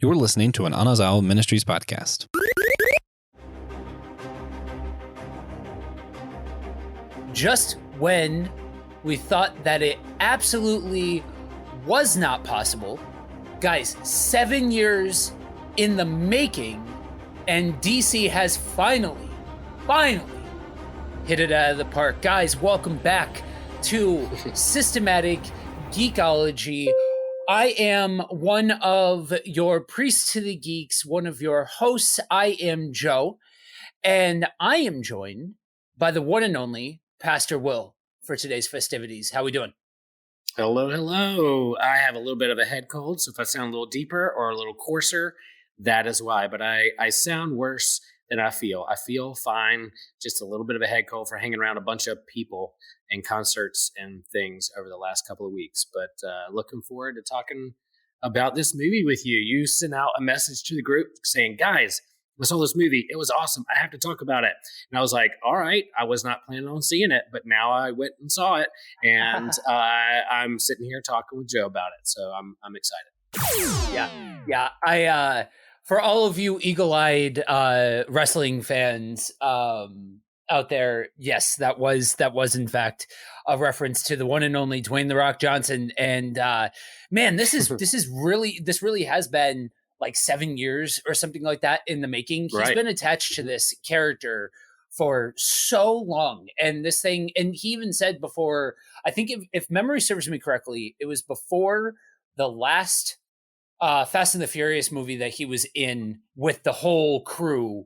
You're listening to an Anazao Ministries podcast. Just when we thought that it absolutely was not possible, guys, 7 years in the making, and DC has finally hit it out of the park. Guys, welcome back to Systematic Geekology. I am one of your priests to the geeks, one of your hosts. I am Joe, and I am joined by the one and only Pastor Will for today's festivities. How we doing? Hello. I have a little bit of a head cold, so if I sound a little deeper or a little coarser, that is why. But I sound worse than I feel. I feel fine, just a little bit of a head cold for hanging around a bunch of people and concerts and things over the last couple of weeks. But looking forward to talking about this movie with you. You sent out a message to the group saying, guys, I saw this movie. It was awesome. I have to talk about it. And I was like, all right, I was not planning on seeing it, but now I went and saw it. And I'm sitting here talking with Joe about it. So I'm excited. Yeah. I for all of you eagle-eyed wrestling fans out there, yes, that was in fact a reference to the one and only Dwayne "The Rock" Johnson. And man, this really has been like 7 years or something like that in the making. He's been attached to this character for so long. And this thing, and he even said before, I think if memory serves me correctly, it was before the last Fast and the Furious movie that he was in with the whole crew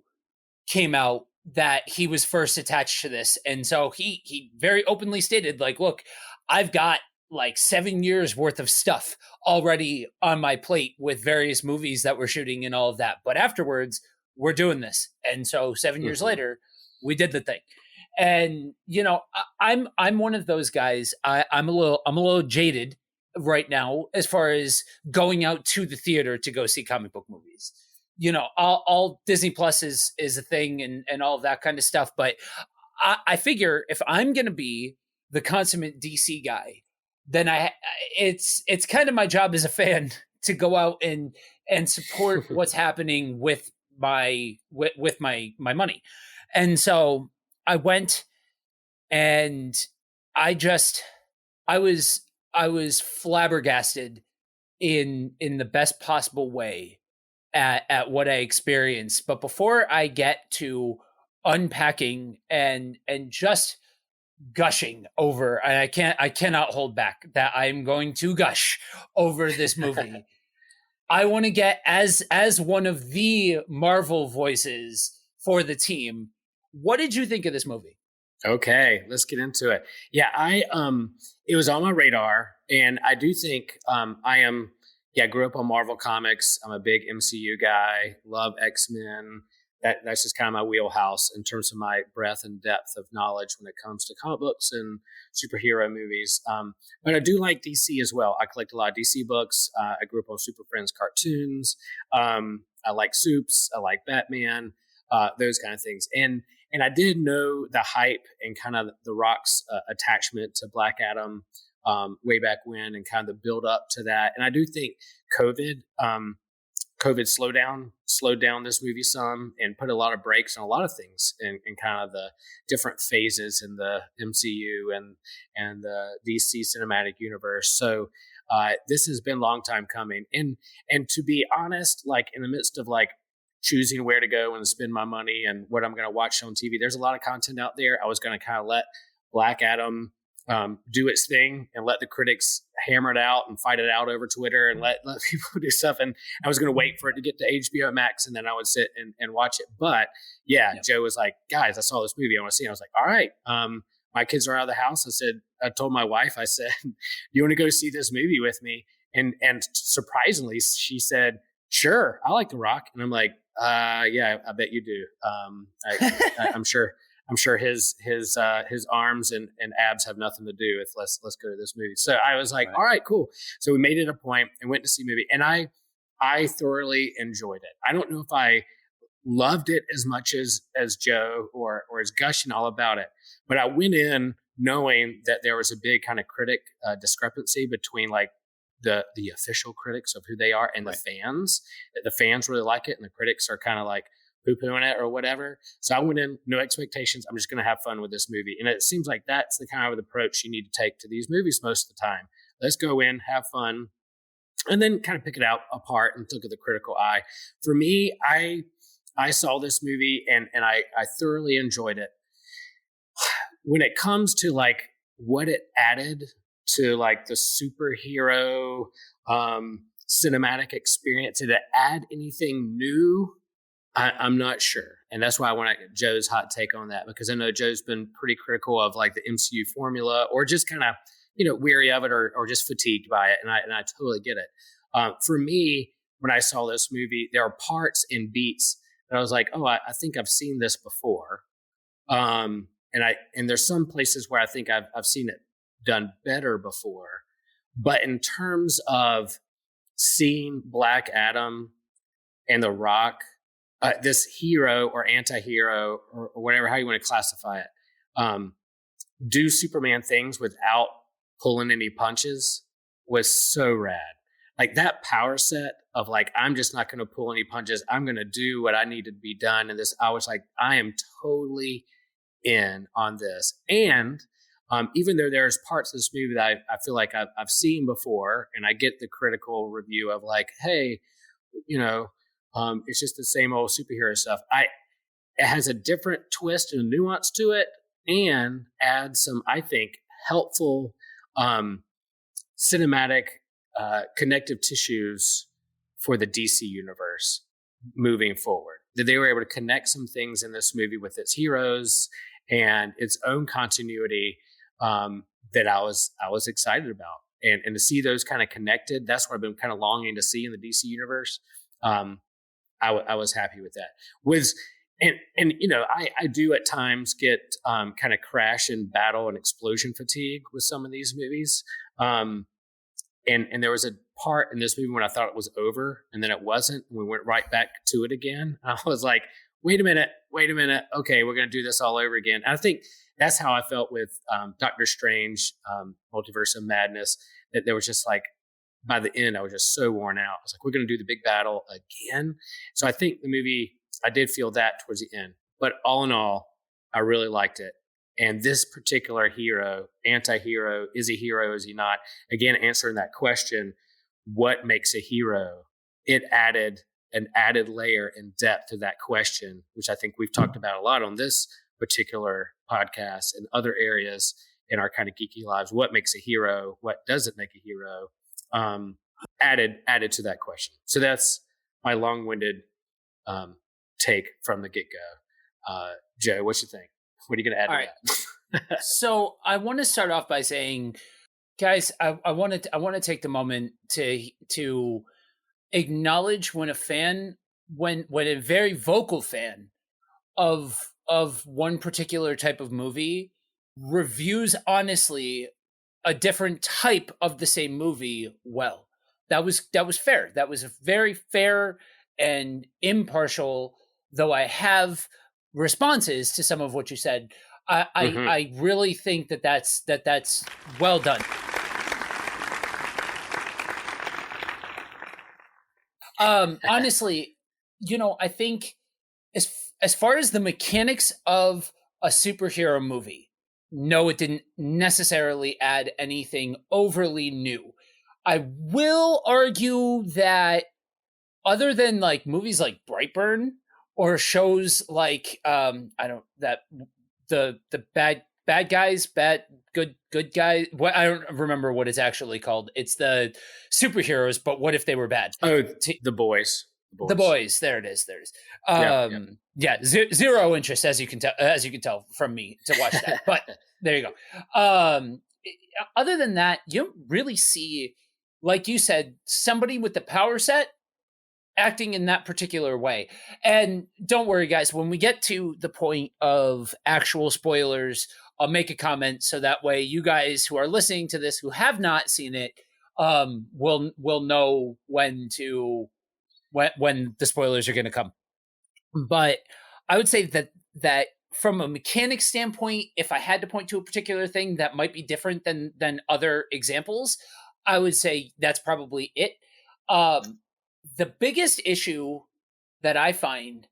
came out, that he was first attached to this. And so he very openly stated, like, look, I've got like 7 years worth of stuff already on my plate with various movies that we're shooting and all of that. But afterwards, we're doing this. And so 7 years later, we did the thing. And, you know, I'm one of those guys. I'm a little jaded right now as far as going out to the theater to go see comic book movies. You know, all Disney Plus is a thing and all of that kind of stuff. But I figure if I'm going to be the consummate DC guy, then it's kind of my job as a fan to go out and support what's happening with my money. And so I went, and I was flabbergasted in the best possible way at what I experienced. But before I get to unpacking and just gushing over, and I cannot hold back that I'm going to gush over this movie. I want to get, as one of the Marvel voices for the team, what did you think of this movie? Okay, let's get into it. Yeah, it was on my radar, and I do think I grew up on Marvel Comics. I'm a big MCU guy, love X-Men. That's just kind of my wheelhouse in terms of my breadth and depth of knowledge when it comes to comic books and superhero movies. But I do like DC as well. I collect a lot of DC books. I grew up on Super Friends cartoons. I like Supes. I like Batman, those kind of things. And I did know the hype and kind of The Rock's attachment to Black Adam way back when, and kind of the build up to that. And I do think COVID slowed down this movie some and put a lot of brakes on a lot of things in kind of the different phases in the MCU and the DC cinematic universe. So this has been a long time coming. And to be honest, like in the midst of like choosing where to go and spend my money and what I'm going to watch on TV, there's a lot of content out there. I was going to kind of let Black Adam do its thing and let the critics hammer it out and fight it out over Twitter and let people do stuff. And I was going to wait for it to get to HBO Max, and then I would sit and watch it. But Joe was like, guys, I saw this movie. I want to see it. I was like, all right. My kids are out of the house. I told my wife, I said, do you want to go see this movie with me? And surprisingly, she said, sure, I like The Rock. And I'm like, yeah, I bet you do. I'm sure his arms and abs have nothing to do with let's go to this movie. So I was like, all right, cool. So we made it a point and went to see the movie, and I thoroughly enjoyed it. I don't know if I loved it as much as Joe or as gushing all about it, but I went in knowing that there was a big kind of critic discrepancy between like the official critics of who they are and the fans. The fans really like it, and the critics are kind of like poo-pooing it or whatever. So I went in no expectations. I'm just going to have fun with this movie, and it seems like that's the kind of approach you need to take to these movies most of the time. Let's go in, have fun, and then kind of pick it out apart and look at the critical eye. For me, I saw this movie and I thoroughly enjoyed it. When it comes to like what it added to like the superhero cinematic experience, did it add anything new? I'm not sure. And that's why I want to get Joe's hot take on that, because I know Joe's been pretty critical of like the MCU formula, or just kind of, weary of it, or just fatigued by it. And I totally get it. For me, when I saw this movie, there are parts and beats that I was like, oh, I think I've seen this before. And there's some places where I think I've seen it done better before. But in terms of seeing Black Adam and The Rock, this hero or anti-hero or whatever, how you want to classify it, do Superman things without pulling any punches was so rad. Like that power set of like, I'm just not going to pull any punches. I'm going to do what I need to be done. And this, I was like, I am totally in on this. And even though there's parts of this movie that I feel like I've seen before, and I get the critical review of like, hey, it's just the same old superhero stuff. It has a different twist and nuance to it, and adds some, I think, helpful cinematic connective tissues for the DC universe moving forward. That they were able to connect some things in this movie with its heroes and its own continuity that I was excited about, and to see those kind of connected. That's what I've been kind of longing to see in the DC universe. I was happy with that. I do at times get kind of crash and battle and explosion fatigue with some of these movies. And there was a part in this movie when I thought it was over, and then it wasn't. We went right back to it again. I was like, wait a minute. Okay, we're going to do this all over again. And I think that's how I felt with Doctor Strange, Multiverse of Madness, that there was just like, by the end, I was just so worn out. I was like, we're going to do the big battle again. So I think the movie, I did feel that towards the end. But all in all, I really liked it. And this particular hero, anti-hero, is he hero, is he not? Again, answering that question, what makes a hero? It added an added layer and depth to that question, which I think we've talked about a lot on this particular podcast and other areas in our kind of geeky lives. What makes a hero? What doesn't make a hero? Added to that question. So that's my long-winded take from the get-go. Joe, what you think? What are you going to add to that? So I want to start off by saying, guys, I want to take the moment to acknowledge when a very vocal fan of one particular type of movie reviews honestly a different type of the same movie well. That was fair. That was very fair and impartial, though I have responses to some of what you said. I really think that's well done. Honestly, I think as far as the mechanics of a superhero movie, no, it didn't necessarily add anything overly new. I will argue that other than like movies like Brightburn or shows like the bad guys, good guys. What, I don't remember what it's actually called. It's the superheroes, but what if they were bad? Oh, the boys. The boys. There it is. Zero interest, as you can tell from me, to watch that. But there you go. Other than that, you don't really see, like you said, somebody with the power set acting in that particular way. And don't worry, guys, when we get to the point of actual spoilers, I'll make a comment so that way you guys who are listening to this who have not seen it will know when the spoilers are going to come. But I would say that from a mechanic standpoint, if I had to point to a particular thing that might be different than other examples, I would say that's probably it. Um, the biggest issue that I find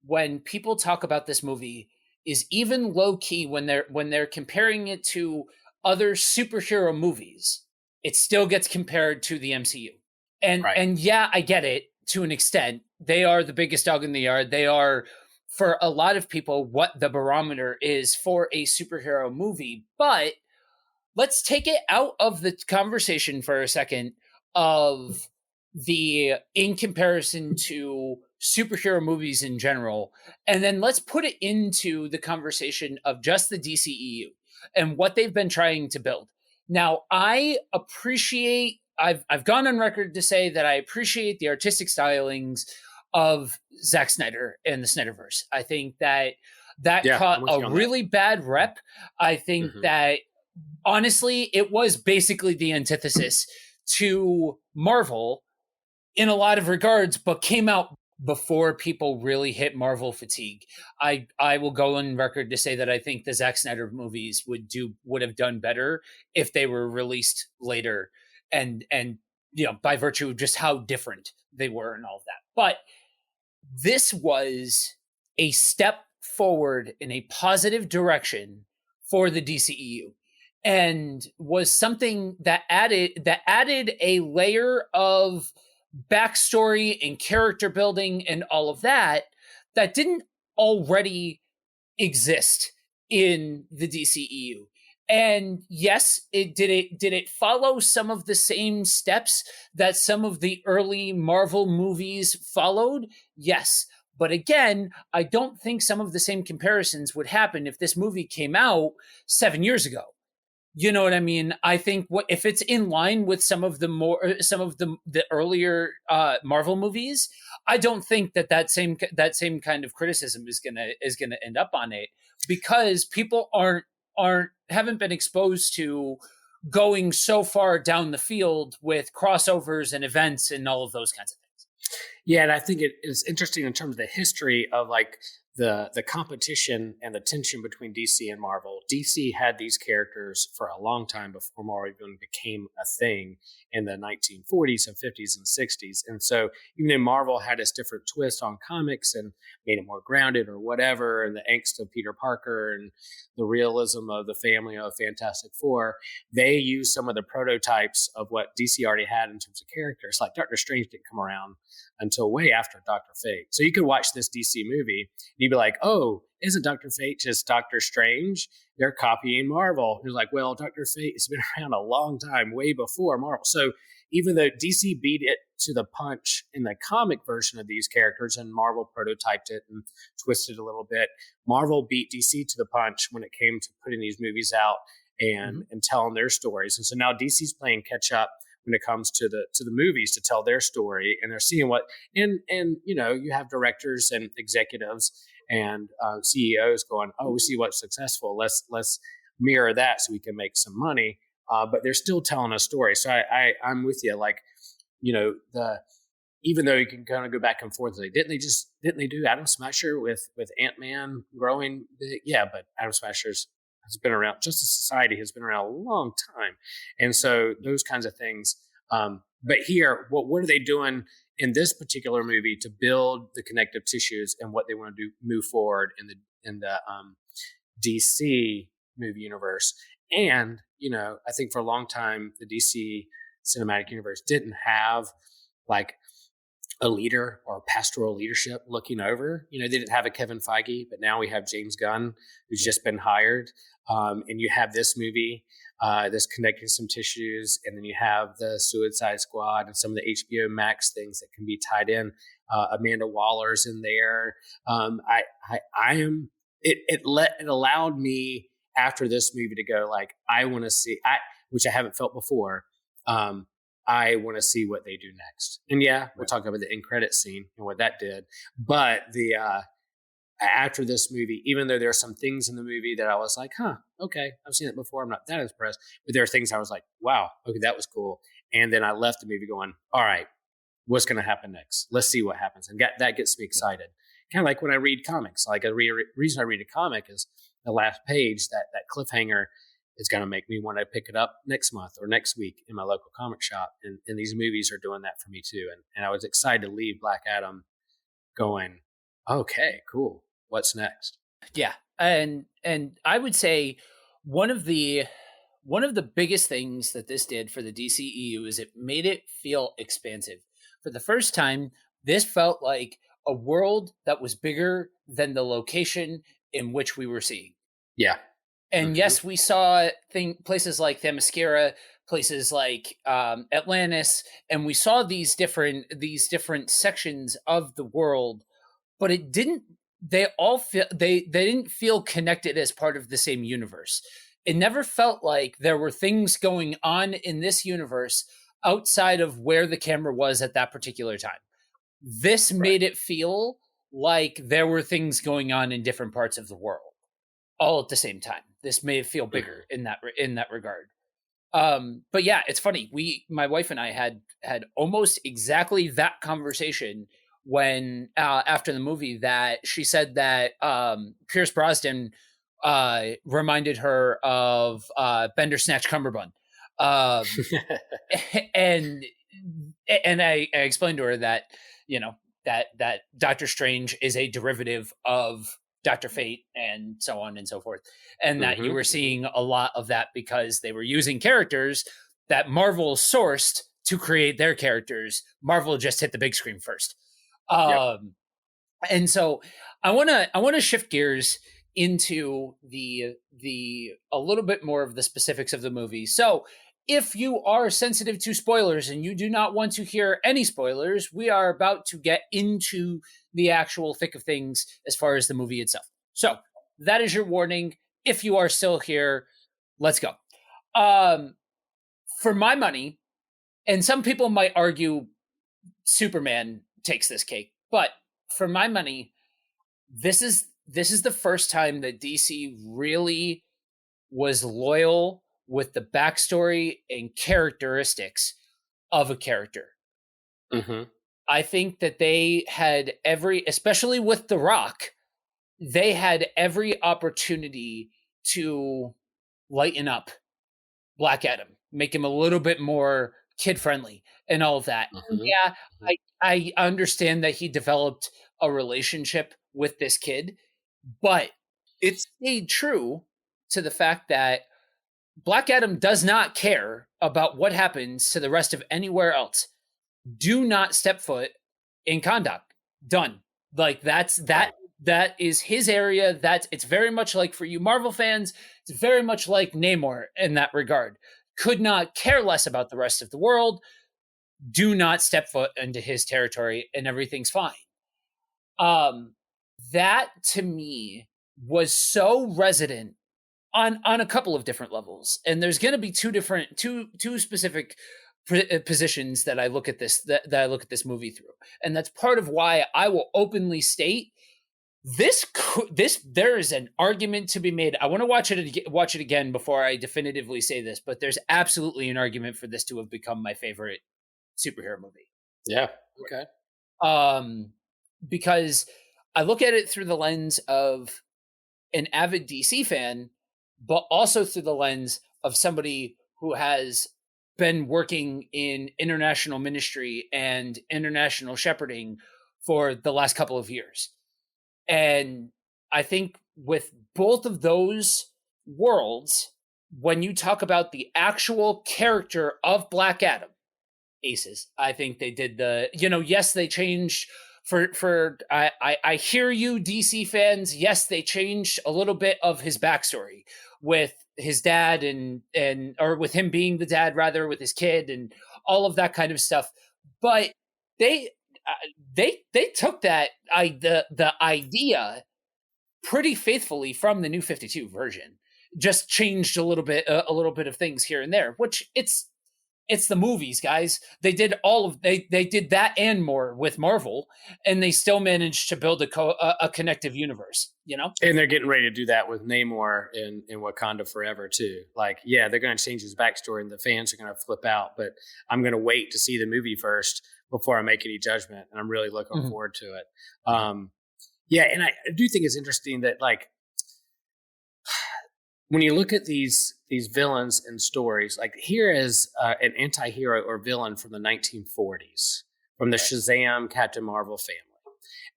when people talk about this movie is even low key when they're comparing it to other superhero movies, it still gets compared to the MCU. Right. And yeah, I get it to an extent. They are the biggest dog in the yard. They are, for a lot of people, what the barometer is for a superhero movie. But let's take it out of the conversation for a second of the in comparison to superhero movies in general, and then let's put it into the conversation of just the DCEU and what they've been trying to build. Now, I've gone on record to say that I appreciate the artistic stylings of Zack Snyder and the Snyderverse. I think that caught a really bad rep. I think that honestly, it was basically the antithesis to Marvel in a lot of regards, but came out before people really hit Marvel fatigue. I will go on record to say that I think the Zack Snyder movies would have done better if they were released later, and by virtue of just how different they were and all of that. But this was a step forward in a positive direction for the DCEU, and was something that added a layer of backstory and character building and all of that didn't already exist in the DCEU. And yes, did it follow some of the same steps that some of the early Marvel movies followed? Yes. But again, I don't think some of the same comparisons would happen if this movie came out 7 years ago. You know what I mean? I think if it's in line with some of the earlier Marvel movies, I don't think that same kind of criticism is gonna end up on it, because people haven't been exposed to going so far down the field with crossovers and events and all of those kinds of things. Yeah, and I think it is interesting in terms of the history of like the competition and the tension between DC and Marvel. DC had these characters for a long time before Marvel even became a thing in the 1940s and 50s and 60s. And so even though Marvel had its different twist on comics and made it more grounded or whatever, and the angst of Peter Parker and the realism of the family of Fantastic Four, they used some of the prototypes of what DC already had in terms of characters. Like Doctor Strange didn't come around until way after Dr. Fate. So you could watch this DC movie and you'd be like, oh, isn't Dr. Fate just Doctor Strange? They're copying Marvel. You're like, well, Dr. Fate has been around a long time, way before Marvel. So even though DC beat it to the punch in the comic version of these characters and Marvel prototyped it and twisted it a little bit, Marvel beat DC to the punch when it came to putting these movies out and telling their stories. And so now DC's playing catch up when it comes to the movies to tell their story, and they're seeing what and you have directors and executives and CEOs going, oh, we see what's successful, let's mirror that so we can make some money, but they're still telling a story. So I'm with you, like, even though you can kind of go back and forth, like, didn't they do Atom Smasher with Ant-Man growing big? Yeah, but Atom Smasher's has been around. Justice Society has been around a long time, and so those kinds of things. But here, what are they doing in this particular movie to build the connective tissues and what they want to do move forward in the DC movie universe? And I think for a long time the DC cinematic universe didn't have like a leader or pastoral leadership looking over. They didn't have a Kevin Feige, but now we have James Gunn, who's just been hired. And you have this movie that's connecting some tissues, and then you have the Suicide Squad and some of the HBO Max things that can be tied in. Amanda Waller's in there. It allowed me after this movie to go like, I want to see, which I haven't felt before. I want to see what they do next. And yeah, we'll talk about the end credit scene and what that did. But after this movie, even though there are some things in the movie that I was like, okay, I've seen it before, I'm not that impressed. But there are things I was like, wow, okay, that was cool. And then I left the movie going, all right, what's going to happen next? Let's see what happens. And that gets me excited. Kind of like when I read comics. Like reason I read a comic is the last page, that cliffhanger it's going to make me want to pick it up next month or next week in my local comic shop. And these movies are doing that for me too. And I was excited to leave Black Adam going, okay, cool. What's next? Yeah. And I would say one of the biggest things that this did for the DCEU is it made it feel expansive. For the first time, this felt like a world that was bigger than the location in which we were seeing. Yeah. And yes, we saw places like Themyscira, places like Atlantis, and we saw these different sections of the world, but it didn't. They all feel they didn't feel connected as part of the same universe. It never felt like there were things going on in this universe outside of where the camera was at that particular time. This made it feel like there were things going on in different parts of the world all at the same time. This made it feel bigger in that regard. But yeah, it's funny. My wife and I had almost exactly that conversation when after the movie, that she said that Pierce Brosnan reminded her of Bender Snatch Cumberbund. And I explained to her that, you know, that Doctor Strange is a derivative of Dr. Fate and so on and so forth. And that you were seeing a lot of that because they were using characters that Marvel sourced to create their characters. Marvel just hit the big screen first. And so I want to shift gears into the a little bit more of the specifics of the movie. So if you are sensitive to spoilers and you do not want to hear any spoilers, we are about to get into the actual thick of things as far as the movie itself. So that is your warning. If you are still here, let's go. For my money, and some people might argue Superman takes this cake, but for my money, this is the first time that DC really was loyal with the backstory and characteristics of a character. I think that they had especially with The Rock, they had every opportunity to lighten up Black Adam, make him a little bit more kid friendly and all of that. Yeah, I understand that he developed a relationship with this kid, but it stayed true to the fact that Black Adam does not care about what happens to the rest of anywhere else. Do not step foot in Kahndaq. Done. Like that is his area. It's very much like, for you Marvel fans, it's very much like Namor in that regard. Could not care less about the rest of the world. Do not step foot into his territory and everything's fine. That to me was so resonant on a couple of different levels. And there's going to be two specific positions that I look at this movie through. And that's part of why I will openly state this there is an argument to be made. I want to watch it again before I definitively say this, but there's absolutely an argument for this to have become my favorite superhero movie. Yeah. Okay. Because I look at it through the lens of an avid DC fan, but also through the lens of somebody who has been working in international ministry and international shepherding for the last couple of years. And I think with both of those worlds, when you talk about the actual character of Black Adam, aces, I think they did yes, they changed I hear you, DC fans. Yes, they changed a little bit of his backstory with his dad or with him being the dad, rather, with his kid and all of that kind of stuff. But they took the idea pretty faithfully from the New 52 version. Just changed a little bit of things here and there, which it's the movies, guys. They did they did that and more with Marvel, and they still managed to build a connective universe, you know? And they're getting ready to do that with Namor in Wakanda Forever too. Like, yeah, they're going to change his backstory and the fans are going to flip out, but I'm going to wait to see the movie first before I make any judgment. And I'm really looking forward to it. Yeah. And I do think it's interesting that, like, when you look at these villains and stories, like here is an anti-hero or villain from the 1940s, from the Shazam Captain Marvel family.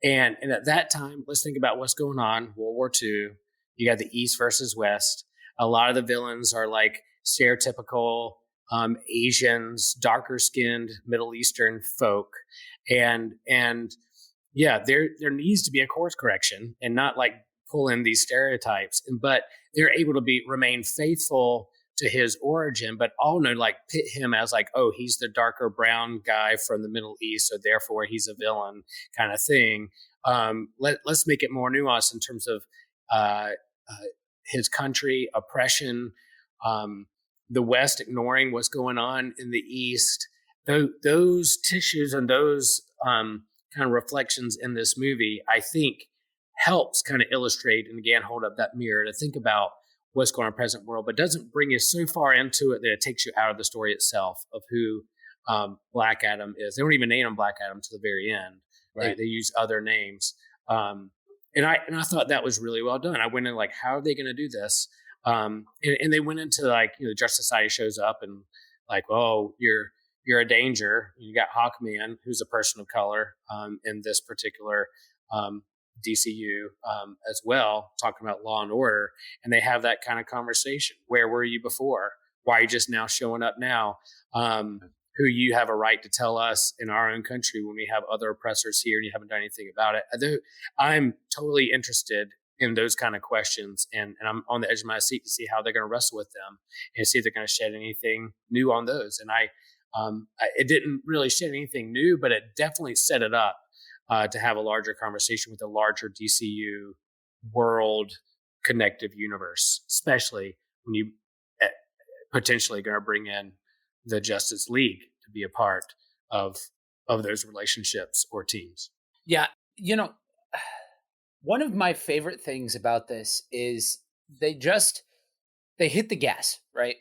And at that time, let's think about what's going on. World War II, you got the East versus West. A lot of the villains are like stereotypical Asians, darker skinned Middle Eastern folk. And yeah, there needs to be a course correction and not like pull in these stereotypes. But they're able to remain faithful to his origin, but all know like pit him as like, oh, he's the darker brown guy from the Middle East, so therefore he's a villain kind of thing. Let's make it more nuanced in terms of his country, oppression, the West ignoring what's going on in the East. Those tissues and those kind of reflections in this movie, I think, helps kind of illustrate and again hold up that mirror to think about what's going on in the present world, but doesn't bring you so far into it that it takes you out of the story itself of who Black Adam is. They don't even name him Black Adam to the very end. Right. They use other names. And I thought that was really well done. I went in like, how are they going to do this? And they went into like, the Justice Society shows up and like, oh, you're a danger. You got Hawkman, who's a person of color in this particular DCU as well, talking about law and order. And they have that kind of conversation. Where were you before? Why are you just now showing up now? Who you have a right to tell us in our own country when we have other oppressors here and you haven't done anything about it. I'm totally interested in those kind of questions, and I'm on the edge of my seat to see how they're going to wrestle with them and see if they're going to shed anything new on those. And it didn't really shed anything new, but it definitely set it up to have a larger conversation with a larger DCU world connective universe, especially when you potentially going to bring in the Justice League to be a part of those relationships or teams. Yeah. One of my favorite things about this is they hit the gas, right?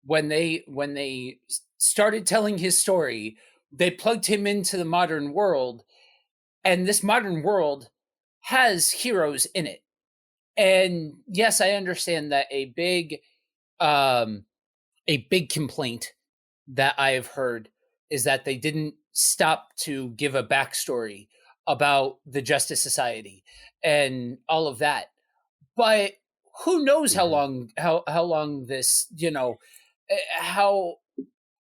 When they started telling his story, they plugged him into the modern world, and this modern world has heroes in it. And yes, I understand that a big complaint that I have heard is that they didn't stop to give a backstory about the Justice Society and all of that. But who knows how long this, how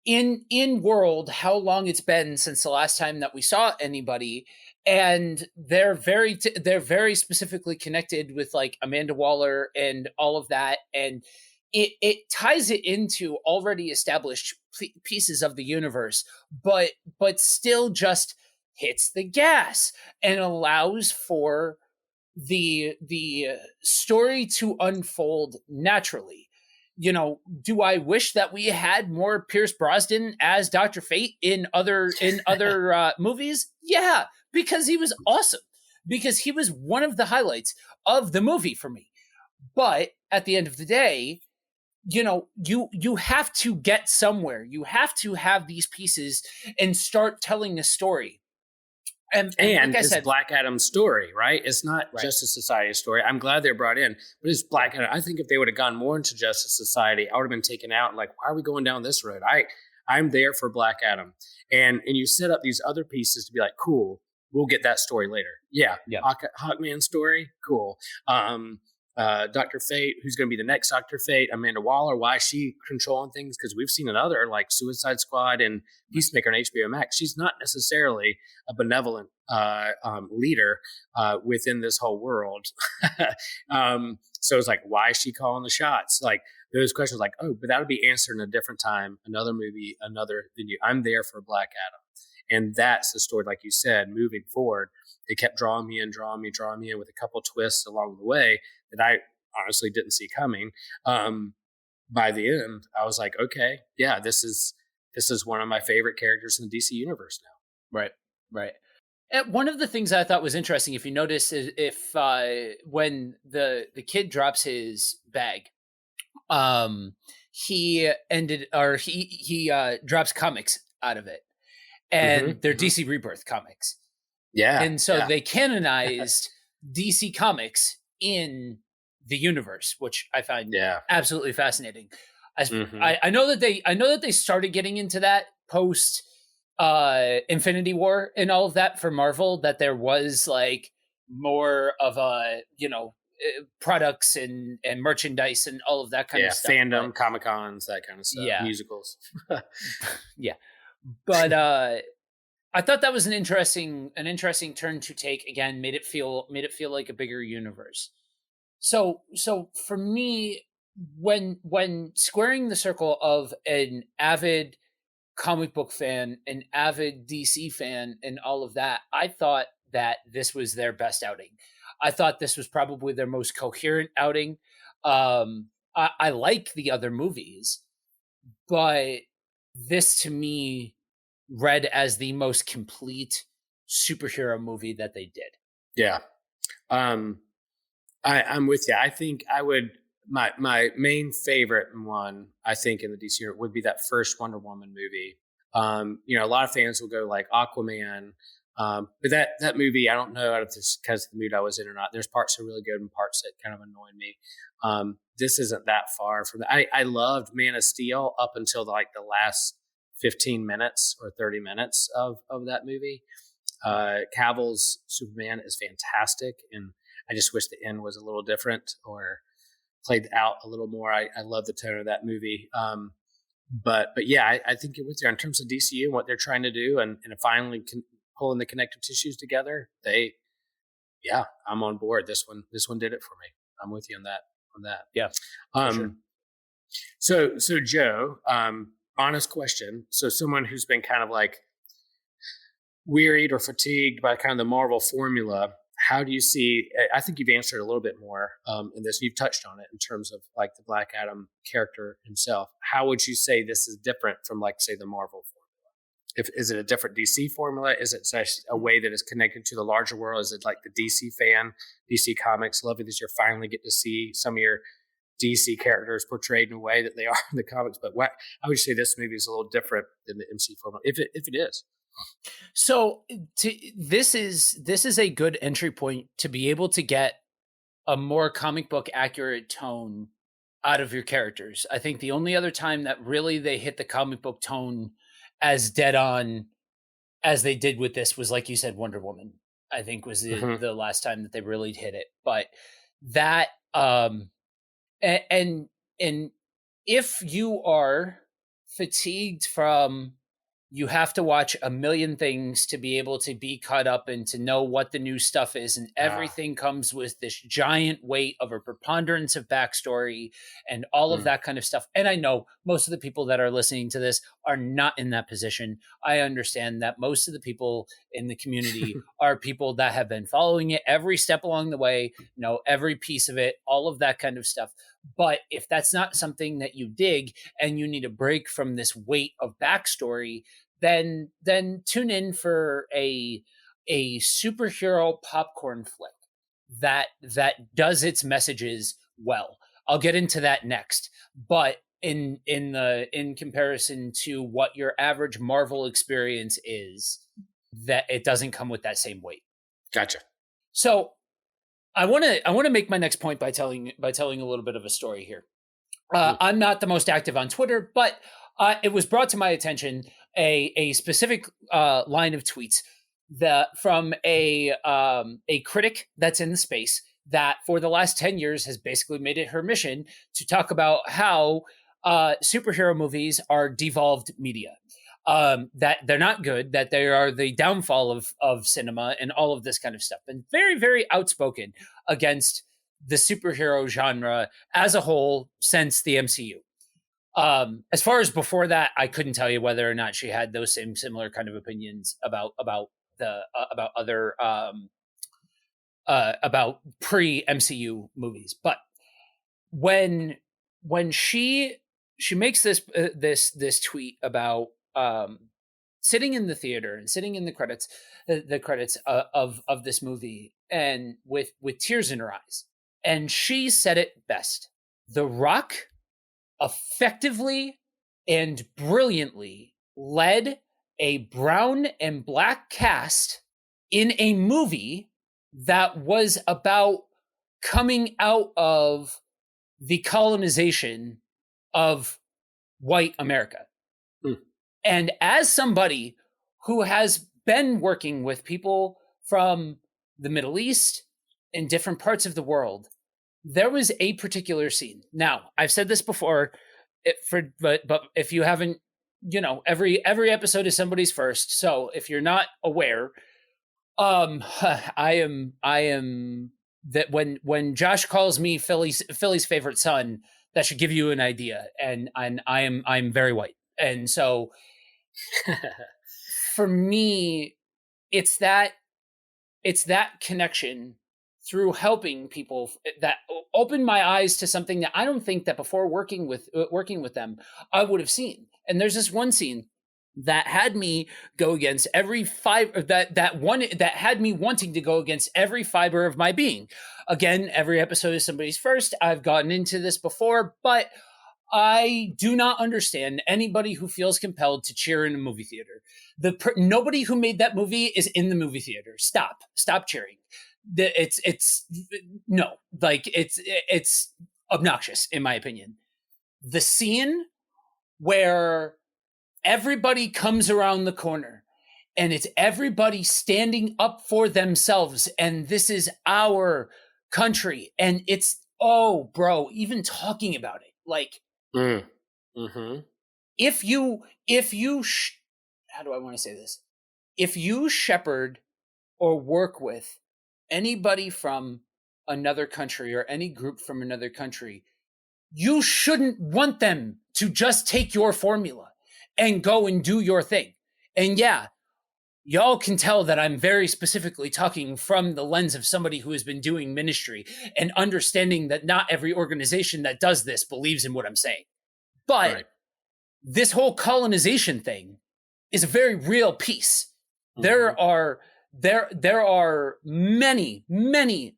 in world, how long it's been since the last time that we saw anybody. And they're very specifically connected with like Amanda Waller and all of that. And it ties it into already established pieces of the universe, but still just hits the gas and allows for the story to unfold naturally. Do I wish that we had more Pierce Brosnan as Dr. Fate in other movies? Yeah, because he was awesome. Because he was one of the highlights of the movie for me. But at the end of the day, you have to get somewhere. You have to have these pieces and start telling a story. And like it's Black Adam's story, right? It's not Justice Society's story. I'm glad they're brought in, but it's Black Adam. I think if they would have gone more into Justice Society, I would have been taken out. Like, why are we going down this road? I'm there for Black Adam, and you set up these other pieces to be like, cool. We'll get that story later. Yeah. Hawkman story, cool. Dr. Fate, who's going to be the next Dr. Fate, Amanda Waller, why is she controlling things? Because we've seen another like Suicide Squad and Peacemaker on HBO Max. She's not necessarily a benevolent leader within this whole world. So it's like, why is she calling the shots? Like those questions like, oh, but that would be answered in a different time, another movie, another venue. I'm there for Black Adam. And that's the story, like you said, moving forward. They kept drawing me in with a couple twists along the way that I honestly didn't see coming. By the end, I was like, okay, yeah, this is one of my favorite characters in the DC universe now. Right. And one of the things I thought was interesting, if you notice, is when the kid drops his bag, he drops comics out of it. And they're DC Rebirth comics. Yeah. And so they canonized DC Comics in the universe, which I find Yeah. absolutely fascinating. Mhm. I know that they started getting into that post Infinity War and all of that for Marvel, that there was like more of a, products and merchandise and all of that kind of Yeah. stuff. Fandom, But Comic Cons, that kind of stuff, yeah, musicals. yeah. But I thought that was an interesting turn to take. Again, made it feel like a bigger universe. So for me, when squaring the circle of an avid comic book fan, an avid DC fan, and all of that, I thought that this was their best outing. I thought this was probably their most coherent outing. I like the other movies, but this to me read as the most complete superhero movie that they did. Yeah. Um, I'm with you. I think I would my main favorite one, I think, in the DC would be that first Wonder Woman movie. A lot of fans will go like Aquaman, but that movie, I don't know if it's because of the mood I was in or not. There's parts that are really good and parts that kind of annoyed me. This isn't that far from that. I loved Man of Steel up until the last 15 minutes or 30 minutes of that movie. Cavill's Superman is fantastic, and I just wish the end was a little different or played out a little more. I love the tone of that movie. But yeah, I think you're with you in terms of DCU and what they're trying to do, and finally pulling the connective tissues together. I'm on board. This one did it for me. I'm with you on that. Yeah. Sure. So Joe, honest question. So someone who's been kind of like wearied or fatigued by kind of the Marvel formula, how do you see, I think you've answered a little bit more in this, you've touched on it in terms of like the Black Adam character himself. How would you say this is different from, like, say, the Marvel formula? Is it a different DC formula? Is it a way that is connected to the larger world? Is it like the DC fan, DC Comics, loving that you finally get to see some of your DC characters portrayed in a way that they are in the comics? But I would say this movie is a little different than the MC formula, if it is. So this is a good entry point to be able to get a more comic book accurate tone out of your characters. I think the only other time that really they hit the comic book tone as dead on as they did with this was, like you said, Wonder Woman. I think was the last time that they really hit it. But that and if you are fatigued from, you have to watch a million things to be able to be caught up and to know what the new stuff is. And everything comes with this giant weight of a preponderance of backstory and all of that kind of stuff. And I know most of the people that are listening to this are not in that position. I understand that most of the people in the community are people that have been following it every step along the way, every piece of it, all of that kind of stuff. But if that's not something that you dig and you need a break from this weight of backstory, then tune in for a superhero popcorn flick that does its messages well. I'll get into that next. But in comparison to what your average Marvel experience is, that it doesn't come with that same weight. Gotcha. So I want to make my next point by telling a little bit of a story here. I'm not the most active on Twitter, but it was brought to my attention a specific line of tweets from a critic that's in the space that for the last 10 years has basically made it her mission to talk about how superhero movies are devolved media, that they're not good, that they are the downfall of cinema and all of this kind of stuff, and very, very outspoken against the superhero genre as a whole since the MCU. As far as before that, I couldn't tell you whether or not she had those similar kind of opinions about other about pre-MCU movies. But when she makes this tweet about sitting in the theater and sitting in the credits of this movie, and with tears in her eyes, and she said it best: The Rock effectively and brilliantly led a brown and black cast in a movie that was about coming out of the colonization of white America. And as somebody who has been working with people from the Middle East in different parts of the world, there was a particular scene. Now, I've said this before, but if you haven't, every episode is somebody's first. So if you're not aware, I am that when Josh calls me Philly's favorite son, that should give you an idea. And I'm very white, and so for me, it's that connection through helping people that opened my eyes to something that I don't think that before working with them I would have seen. And there's this one scene that had me go against every fiber that had me wanting to go against every fiber of my being. Again, every episode is somebody's first. I've gotten into this before, but I do not understand anybody who feels compelled to cheer in a movie theater. Nobody who made that movie is in the movie theater. Stop cheering. It's no, like it's obnoxious in my opinion. The scene where everybody comes around the corner and it's everybody standing up for themselves, and this is our country, and it's, oh bro, even talking about it, like if you how do I want to say this? If you shepherd or work with anybody from another country or any group from another country, you shouldn't want them to just take your formula and go and do your thing. And yeah, y'all can tell that I'm very specifically talking from the lens of somebody who has been doing ministry and understanding that not every organization that does this believes in what I'm saying. But this whole colonization thing is a very real piece. There are many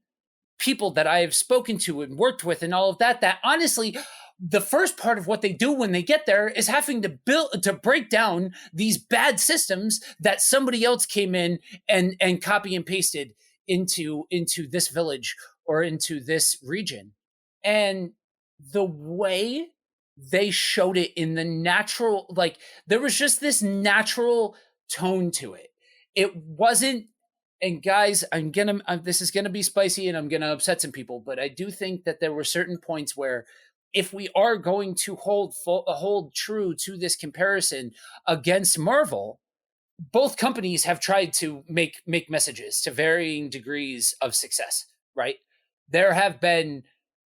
people that I have spoken to and worked with and all of that honestly, the first part of what they do when they get there is having to break down these bad systems that somebody else came in and copy and pasted into this village or into this region. And the way they showed it in the natural, like there was just this natural tone to it. It wasn't, and guys, this is gonna be spicy and I'm gonna upset some people, but I do think that there were certain points where if we are going to hold true to this comparison against Marvel, both companies have tried to make messages to varying degrees of success, right? There have been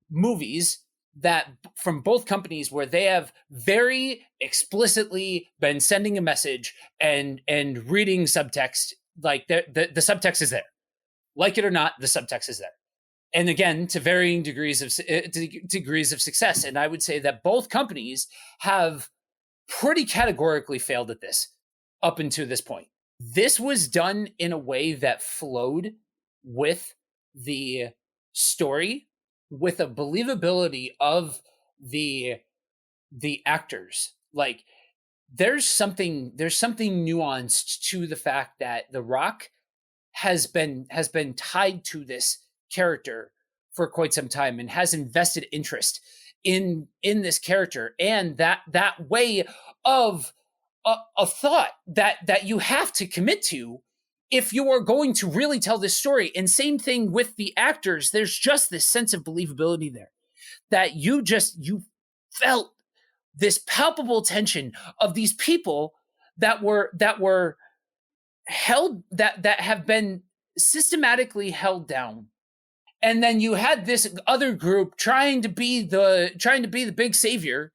movies that from both companies where they have very explicitly been sending a message and reading subtext, like the subtext is there. Like it or not, the subtext is there. And again, to varying degrees of success. And I would say that both companies have pretty categorically failed at this up until this point. This was done in a way that flowed with the story, with a believability of the actors. Like there's something nuanced to the fact that The Rock has been tied to this character for quite some time and has invested interest in this character, and that way of thought that you have to commit to if you are going to really tell this story. And same thing with the actors. There's just this sense of believability there that you felt this palpable tension of these people that were held, that have been systematically held down. And then you had this other group trying to be the big savior,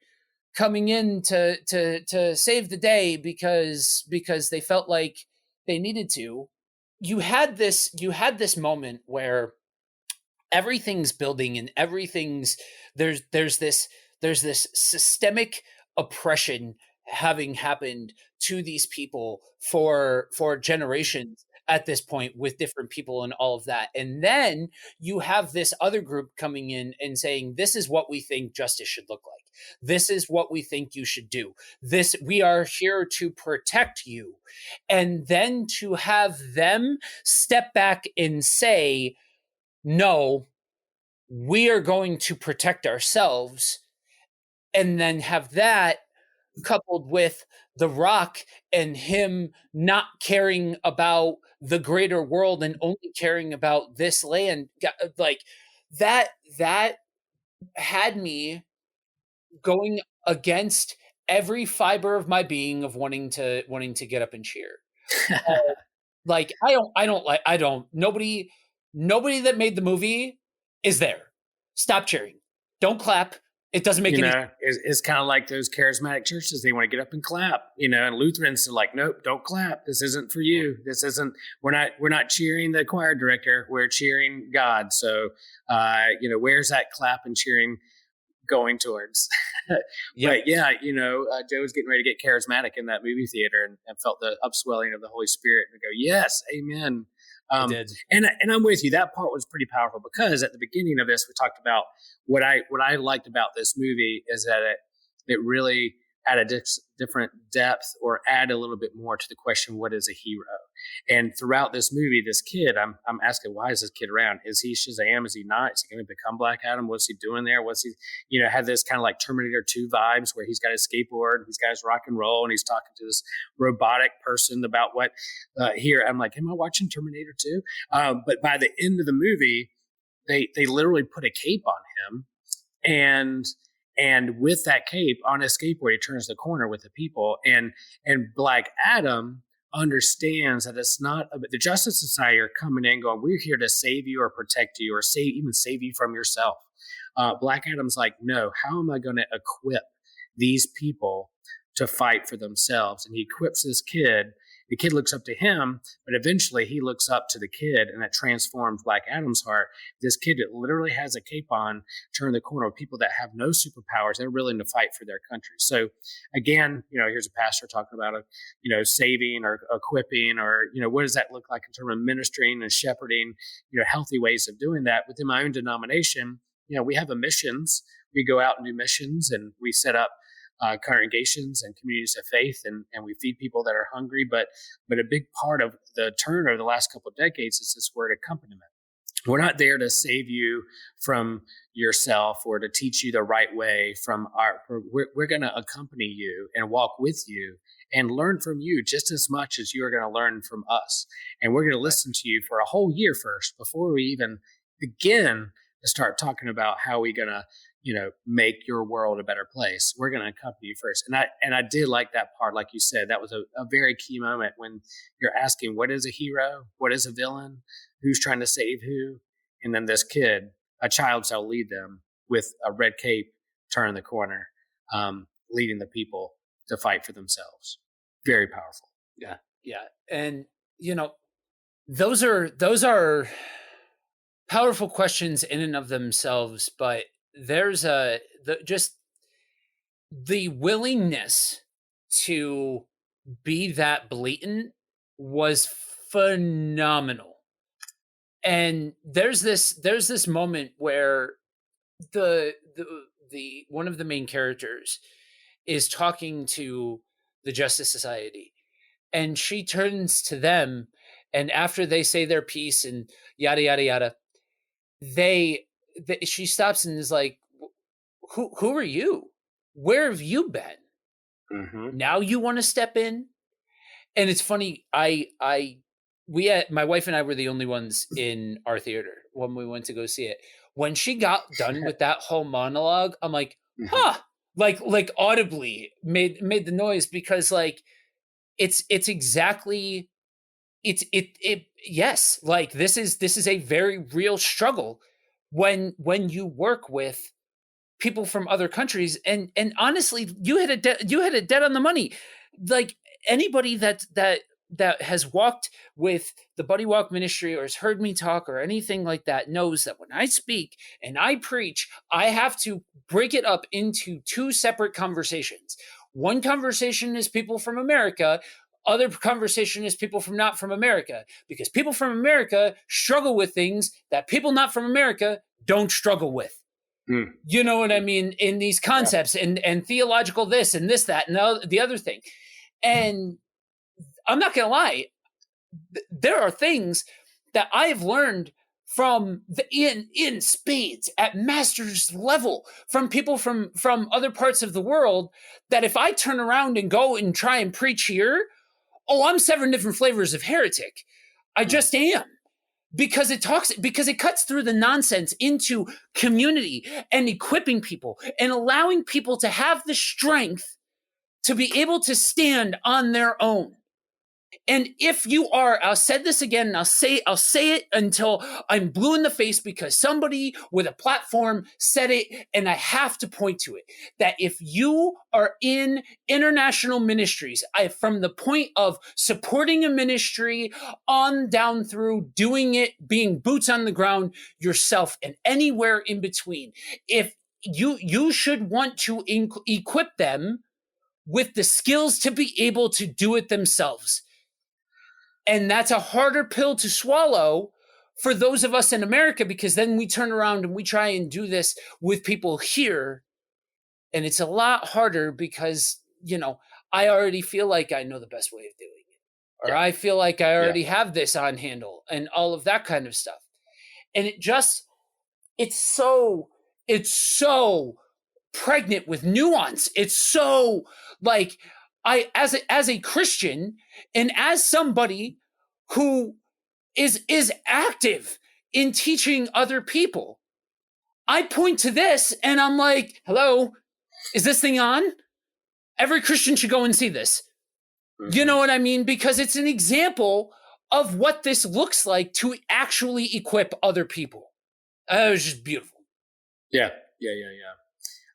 coming in to save the day because they felt like they needed to. You had this moment where everything's building and there's this systemic oppression having happened to these people for generations at this point, with different people and all of that. And then you have this other group coming in and saying, this is what we think justice should look like. This is what we think you should do. We are here to protect you. And then to have them step back and say, no, we are going to protect ourselves, and then have that coupled with The Rock and him not caring about the greater world and only caring about this land, like that had me going against every fiber of my being of wanting to get up and cheer. Like nobody that made the movie is there. Stop cheering. Don't clap. It doesn't make any sense. It's kind of like those charismatic churches. They want to get up and clap, and Lutherans are like, nope, don't clap. This isn't for you. This isn't, we're not cheering the choir director. We're cheering God. So, where's that clap and cheering going towards? But yeah, Joe was getting ready to get charismatic in that movie theater and felt the upswelling of the Holy Spirit and go, yes, amen. I did. And I'm with you. That part was pretty powerful because at the beginning of this, we talked about what I liked about this movie is that it really added a different depth or add a little bit more to the question, what is a hero? And throughout this movie, this kid, I'm asking, why is this kid around? Is he Shazam? Is he not? Is he going to become Black Adam? What's he doing there? What's he, have this kind of like Terminator 2 vibes where he's got his skateboard, he's got his rock and roll, and he's talking to this robotic person about what here. I'm like, am I watching Terminator 2? But by the end of the movie, they literally put a cape on him, and with that cape on his skateboard, he turns the corner with the people, and Black Adam understands that it's not the Justice Society are coming in going, we're here to save you or protect you or even save you from yourself. Black Adam's like, no, how am I going to equip these people to fight for themselves? And he equips this kid. The kid looks up to him, but eventually he looks up to the kid, and that transforms Black Adam's heart. This kid that literally has a cape on, turn the corner with people that have no superpowers. They're willing to fight for their country. So again, here's a pastor talking about, saving or equipping, or, what does that look like in terms of ministering and shepherding, healthy ways of doing that. Within my own denomination, we have a missions. We go out and do missions, and we set up congregations and communities of faith, and we feed people that are hungry. But a big part of the turn over the last couple of decades is this word accompaniment. We're not there to save you from yourself or to teach you the right way we're going to accompany you and walk with you and learn from you just as much as you are going to learn from us. And we're going to listen to you for a whole year first before we even begin to start talking about how we're going to make your world a better place. We're going to accompany you first. And I did like that part. Like you said, that was a very key moment when you're asking, what is a hero? What is a villain? Who's trying to save who? And then this kid, a child shall lead them with a red cape, turn the corner, leading the people to fight for themselves. Very powerful. Yeah. Yeah. And, those are powerful questions in and of themselves, but there's just the willingness to be that blatant was phenomenal. And there's this moment where the one of the main characters is talking to the Justice Society, and she turns to them, and after they say their piece and yada yada yada, she stops and is like, who are you? Where have you been? Mm-hmm. Now you want to step in? And it's funny. My wife and I were the only ones in our theater when we went to go see it. When she got done with that whole monologue, I'm like, huh, like audibly made the noise, because like, it's exactly, yes. Like this is a very real struggle when you work with people from other countries, and honestly, you hit it dead on the money. Like anybody that has walked with the Buddy Walk ministry or has heard me talk or anything like that knows that when I speak and I preach, I have to break it up into two separate conversations. One conversation is people from America. Other conversation is people from not from America, because people from America struggle with things that people not from America don't struggle with. Mm. You know what I mean? In these concepts and theological this and this, that, and the other thing. And I'm not going to lie. There are things that I have learned from the in spades at master's level from people from other parts of the world, that if I turn around and go and try and preach here, oh, I'm 7 different flavors of heretic. I just am. Because it cuts through the nonsense into community and equipping people and allowing people to have the strength to be able to stand on their own. And if you are, I'll say this again, and I'll say it until I'm blue in the face, because somebody with a platform said it, and I have to point to it, that if you are in international ministries, from the point of supporting a ministry on down through doing it, being boots on the ground yourself, and anywhere in between, if you should want to equip them with the skills to be able to do it themselves. And that's a harder pill to swallow for those of us in America, because then we turn around and we try and do this with people here. And it's a lot harder because, I already feel like I know the best way of doing it. Or I feel like I already have this on handle and all of that kind of stuff. And it's so pregnant with nuance. It's so like, as a Christian and as somebody who is active in teaching other people, I point to this and I'm like, hello, is this thing on? Every Christian should go and see this. Mm-hmm. You know what I mean? Because it's an example of what this looks like to actually equip other people. It was just beautiful. Yeah.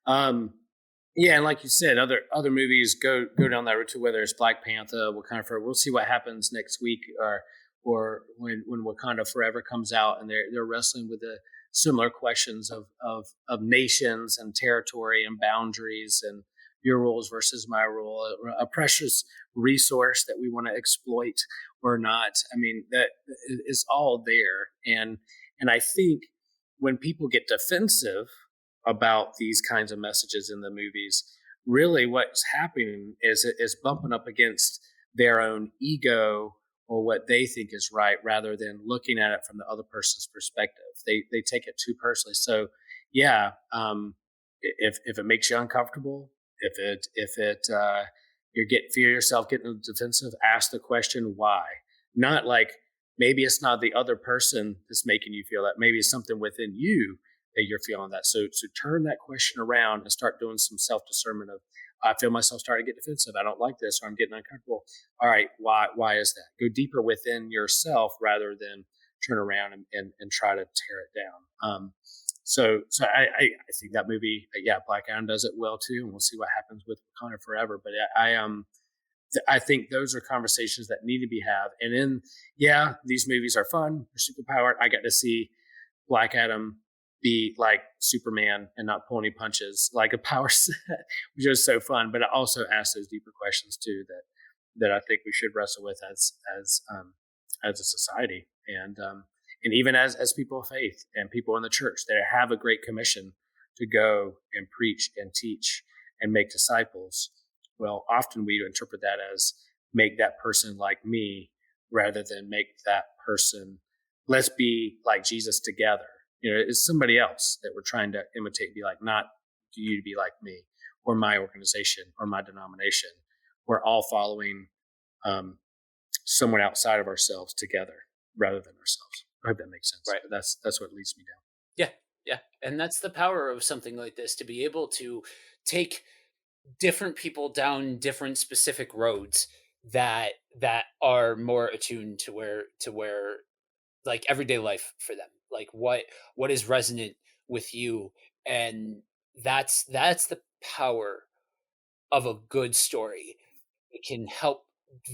And like you said, other movies go down that route too, whether it's Black Panther, Wakanda Forever. We'll see what happens next week, or when Wakanda Forever comes out, and they're wrestling with the similar questions of nations and territory and boundaries and your rules versus my rule, a precious resource that we want to exploit or not. I mean, that is all there, and I think when people get defensive about these kinds of messages in the movies, really what's happening is bumping up against their own ego or what they think is right, rather than looking at it from the other person's perspective. They take it too personally. So if it makes you uncomfortable, if it you feel yourself getting defensive, ask the question why. Not like, maybe it's not the other person that's making you feel that. Maybe it's something within you that you're feeling that. So turn that question around and start doing some self-discernment of, I feel myself starting to get defensive. I don't like this, or I'm getting uncomfortable. All right, why is that? Go deeper within yourself rather than turn around and try to tear it down. So I think that movie, Black Adam does it well too, and we'll see what happens with Wakanda Forever. But I think those are conversations that need to be had. And then, these movies are fun. They're superpowered. I got to see Black Adam be like Superman and not pull any punches like a power set, which is so fun. But I also ask those deeper questions too that I think we should wrestle with as a society, and even as people of faith and people in the church that have a great commission to go and preach and teach and make disciples. Well, often we interpret that as make that person like me, rather than make that person, let's be like Jesus together. It's somebody else that we're trying to imitate and be like, not you to be like me or my organization or my denomination. We're all following someone outside of ourselves together rather than ourselves. I hope that makes sense. Right. But that's what leads me down. Yeah. And that's the power of something like this, to be able to take different people down different specific roads that are more attuned to where like everyday life for them, like what is resonant with you. And that's the power of a good story. It can help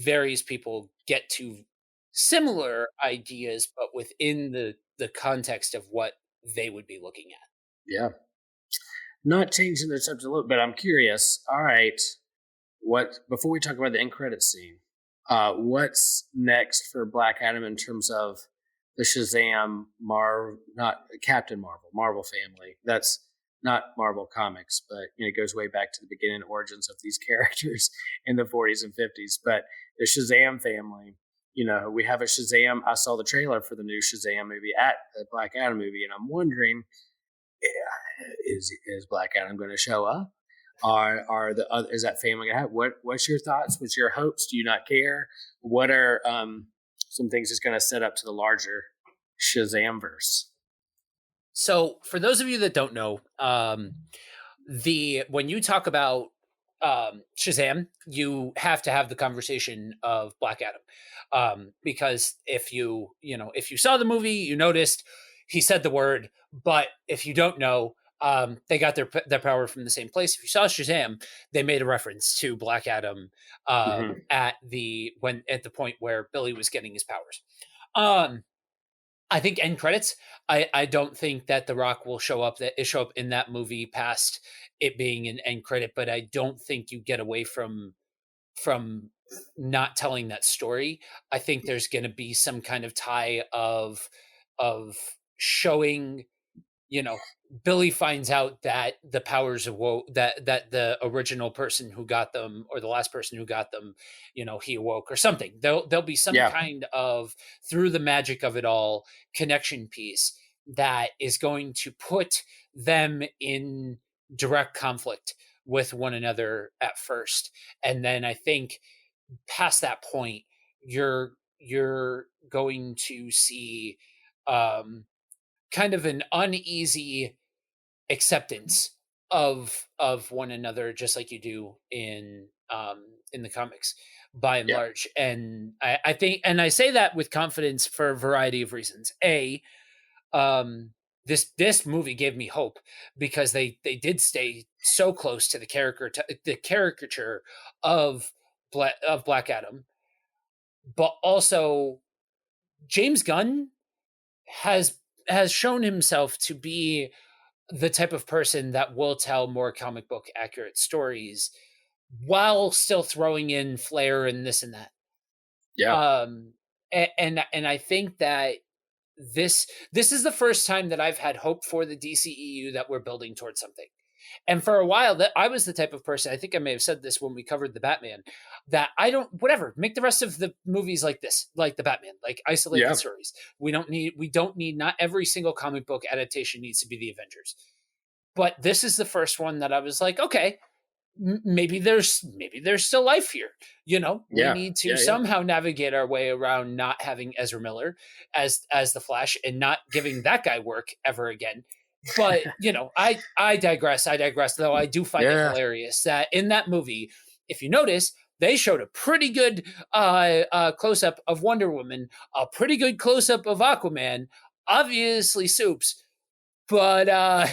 various people get to similar ideas, but within the context of what they would be looking at. Yeah. Not changing the subject a little bit, I'm curious. All right, before we talk about the end credit scene, what's next for Black Adam in terms of the Shazam, not Captain Marvel family? That's not Marvel Comics, but it goes way back to the beginning origins of these characters in the 40s and 50s. But the Shazam family, we have a Shazam. I saw the trailer for the new Shazam movie at the Black Adam movie, and I'm wondering, is Black Adam going to show up? Are the other, is that family going to have? What's your thoughts? What's your hopes? Do you not care? What are some things that's going to set up to the larger Shazamverse? So, for those of you that don't know, when you talk about Shazam, you have to have the conversation of Black Adam, because if you saw the movie, you noticed he said the word, but if you don't know, they got their power from the same place. If you saw Shazam, they made a reference to Black Adam at the point where Billy was getting his powers. I think end credits. I don't think that The Rock will show up in that movie past it being an end credit, but I don't think you get away from not telling that story. I think there's going to be some kind of tie of showing, Billy finds out that the powers awoke, that the original person who got them, or the last person who got them, he awoke or something. There'll be some kind of, through the magic of it all, connection piece that is going to put them in direct conflict with one another at first. And then I think past that point, you're going to see kind of an uneasy acceptance of one another, just like you do in the comics by and large. And I think, and I say that with confidence for a variety of reasons. This movie gave me hope because they did stay so close to the caricature of Black Adam, but also James Gunn has shown himself to be the type of person that will tell more comic book accurate stories while still throwing in flair and this and that. Yeah. And I think that this is the first time that I've had hope for the DCEU that we're building towards something. And for a while, that I was the type of person, I think I may have said this when we covered the Batman, that I don't, whatever, make the rest of the movies like this, like the Batman, like isolated stories. We don't need, not every single comic book adaptation needs to be the Avengers. But this is the first one that I was like, okay, maybe there's still life here. We need to somehow navigate our way around not having Ezra Miller as the Flash and not giving that guy work ever again. But I digress, though. I do find it hilarious that in that movie, if you notice, they showed a pretty good close-up of Wonder Woman, a pretty good close-up of Aquaman, obviously Soups, but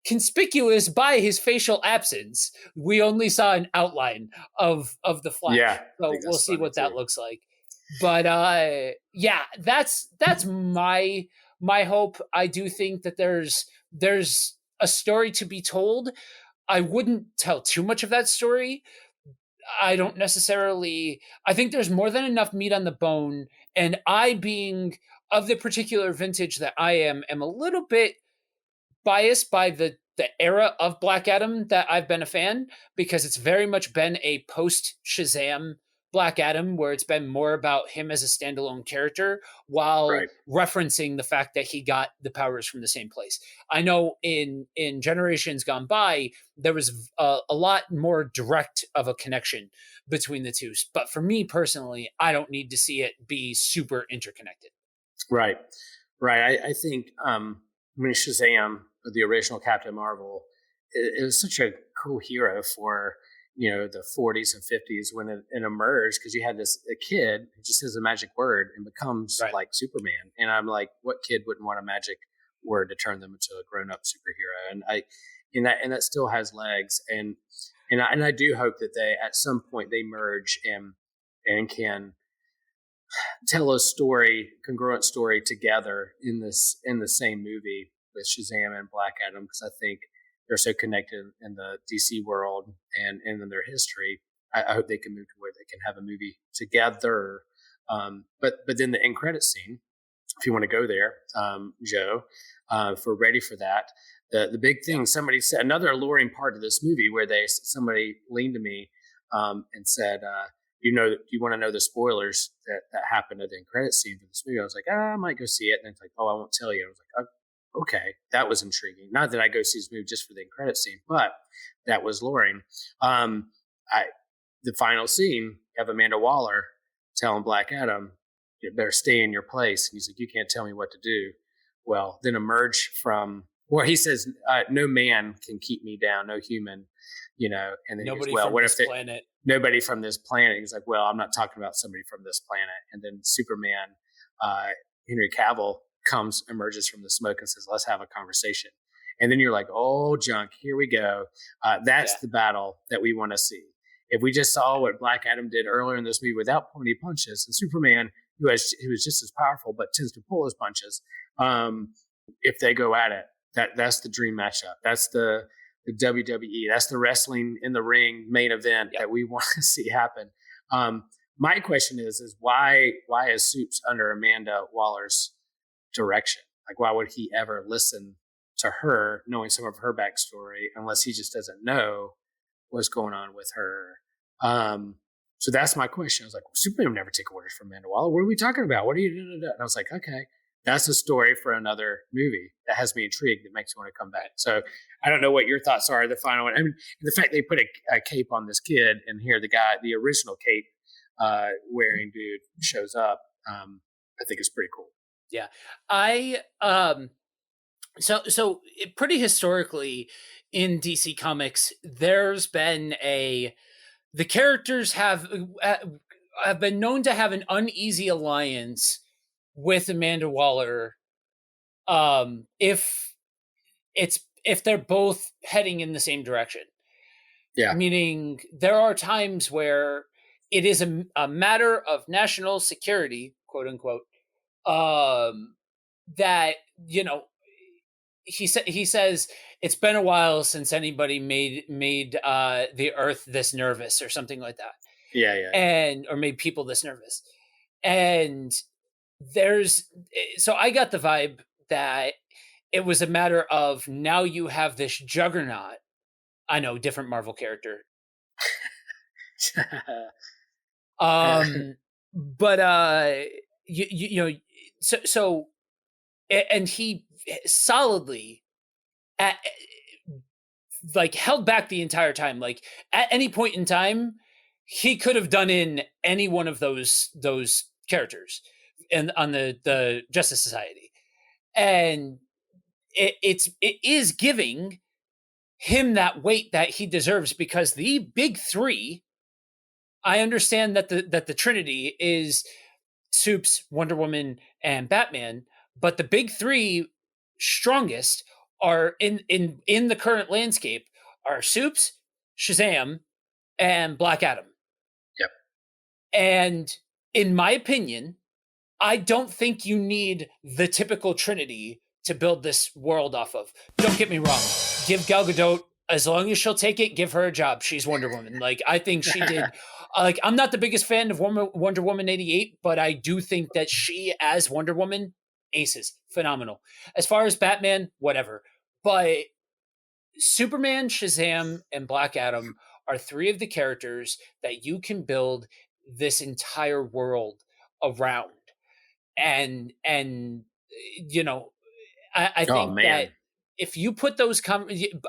conspicuous by his facial absence, we only saw an outline of the Flash. Yeah, so we'll see what that looks like. But that's my hope. I do think that there's a story to be told. I wouldn't tell too much of that story. I don't necessarily. I think there's more than enough meat on the bone, and I, being of the particular vintage that I am a little bit biased by the era of Black Adam that I've been a fan, because it's very much been a post Shazam Black Adam, where it's been more about him as a standalone character while referencing the fact that he got the powers from the same place. I know in generations gone by, there was a lot more direct of a connection between the two. But for me personally, I don't need to see it be super interconnected. Right. I think Shazam, the original Captain Marvel, it was such a cool hero for the 40s and 50s when it emerged, because you had a kid who just says a magic word and becomes like Superman. And I'm like, what kid wouldn't want a magic word to turn them into a grown-up superhero? And that still has legs. And I do hope that they, at some point, they merge and can tell a congruent story together in the same movie with Shazam and Black Adam, because I think they're so connected in the DC world and in their history. I hope they can move to where they can have a movie together. But then the end credit scene, if you want to go there, Joe, if we're ready for that, the big thing, somebody said, another alluring part of this movie where somebody leaned to me and said, do you want to know the spoilers that happened at the end credit scene for this movie? I was like, I might go see it. And it's like, oh, I won't tell you. I was like, oh, okay, that was intriguing. Not that I go see this movie just for the end credit scene, but that was luring. The final scene, you have Amanda Waller telling Black Adam, you better stay in your place. And he's like, you can't tell me what to do. Well, then emerge from where he says, no man can keep me down, no human, and then Nobody he goes, well, from what this if planet. nobody from this planet? He's like, well, I'm not talking about somebody from this planet. And then Superman, Henry Cavill emerges from the smoke and says, let's have a conversation. And then you're like, oh, junk, here we go. That's the battle that we want to see. If we just saw what Black Adam did earlier in this movie without pulling any punches, and Superman, who was just as powerful but tends to pull his punches, if they go at it, that's the dream matchup. That's the WWE. That's the wrestling in the ring main event that we want to see happen. My question is why is Supes under Amanda Waller's direction? Like, why would he ever listen to her, knowing some of her backstory, unless he just doesn't know what's going on with her? So that's my question. I was like, well, Superman would never take orders from Amanda Waller. What are we talking about? What are you doing? And I was like, okay, that's a story for another movie that has me intrigued, that makes me want to come back. So I don't know what your thoughts are. The final one. I mean, the fact they put a cape on this kid, and here the original cape wearing dude shows up, I think is pretty cool. Yeah. So pretty historically in DC Comics, there's been the characters have been known to have an uneasy alliance with Amanda Waller, if they're both heading in the same direction. Yeah. Meaning there are times where it is a matter of national security, quote unquote, that, he says it's been a while since anybody made the earth this nervous or something like that. Yeah. Or made people this nervous. And so I got the vibe that it was a matter of, now you have this juggernaut. I know, different Marvel character. But so and he solidly held back the entire time. Like, at any point in time, he could have done in any one of those characters and on the Justice Society, and it is giving him that weight that he deserves, because the big three, I understand that the Trinity is Supes, Wonder Woman, and Batman, but the big three strongest are in the current landscape are Supes, Shazam, and Black Adam. Yep. And in my opinion, I don't think you need the typical Trinity to build this world off of. Don't get me wrong. Give Gal Gadot, as long as she'll take it, give her a job. She's Wonder Woman. Like, I think she did. I'm not the biggest fan of Wonder Woman 88, but I do think that she, as Wonder Woman, aces. Phenomenal. As far as Batman, whatever. But Superman, Shazam, and Black Adam are three of the characters that you can build this entire world around. And I think that if you put those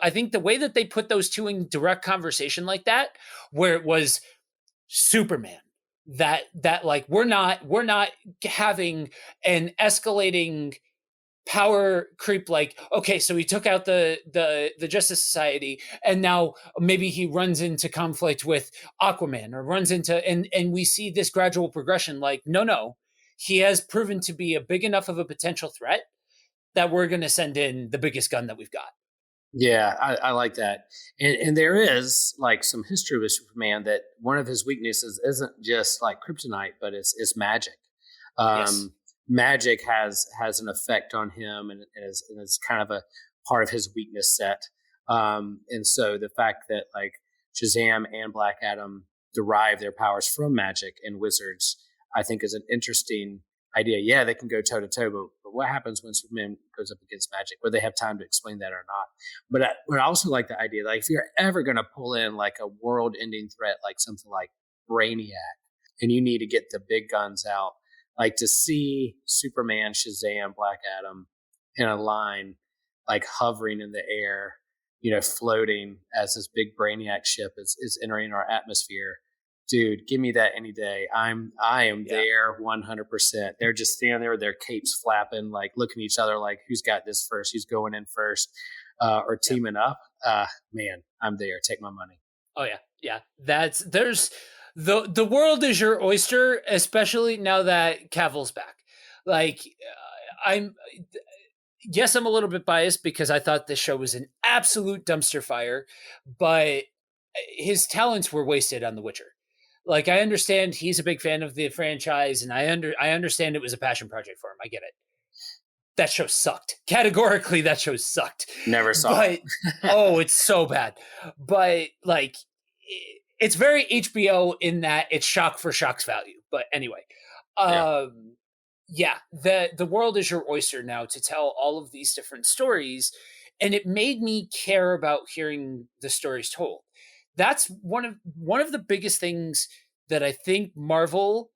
I think the way that they put those two in direct conversation like that, where it was Superman, that like, we're not having an escalating power creep, like, okay, so he took out the Justice Society, and now maybe he runs into conflict with Aquaman, or runs into, and we see this gradual progression. Like, no, he has proven to be a big enough of a potential threat that we're going to send in the biggest gun that we've got. Yeah, I like that. And there is like some history with Superman, that one of his weaknesses isn't just like kryptonite, but it's magic. Yes. Magic has an effect on him, and is kind of a part of his weakness set. And so the fact that like Shazam and Black Adam derive their powers from magic and wizards, I think is an interesting idea. Yeah, they can go toe to toe, but what happens when Superman goes up against magic? Will they have time to explain that or not? But I also like the idea, like, if you're ever going to pull in like a world-ending threat, like something like Brainiac, and you need to get the big guns out. Like to see Superman, Shazam, Black Adam in a line, like hovering in the air, floating as this big Brainiac ship is entering our atmosphere. Dude, give me that any day. I am there 100%. They're just standing there with their capes flapping, like looking at each other like, who's got this first? Who's going in first? Or teaming up. Man, I'm there. Take my money. Oh yeah. Yeah. There's the world is your oyster, especially now that Cavill's back. Like I'm a little bit biased because I thought this show was an absolute dumpster fire, but his talents were wasted on The Witcher. Like I understand he's a big fan of the franchise, and I understand it was a passion project for him. I get it. That show sucked. Categorically, that show sucked. Never saw it. Oh, it's so bad. But like, it's very HBO in that it's shock for shock's value. But anyway, the world is your oyster now to tell all of these different stories, and it made me care about hearing the stories told. That's one of the biggest things that I think Marvel,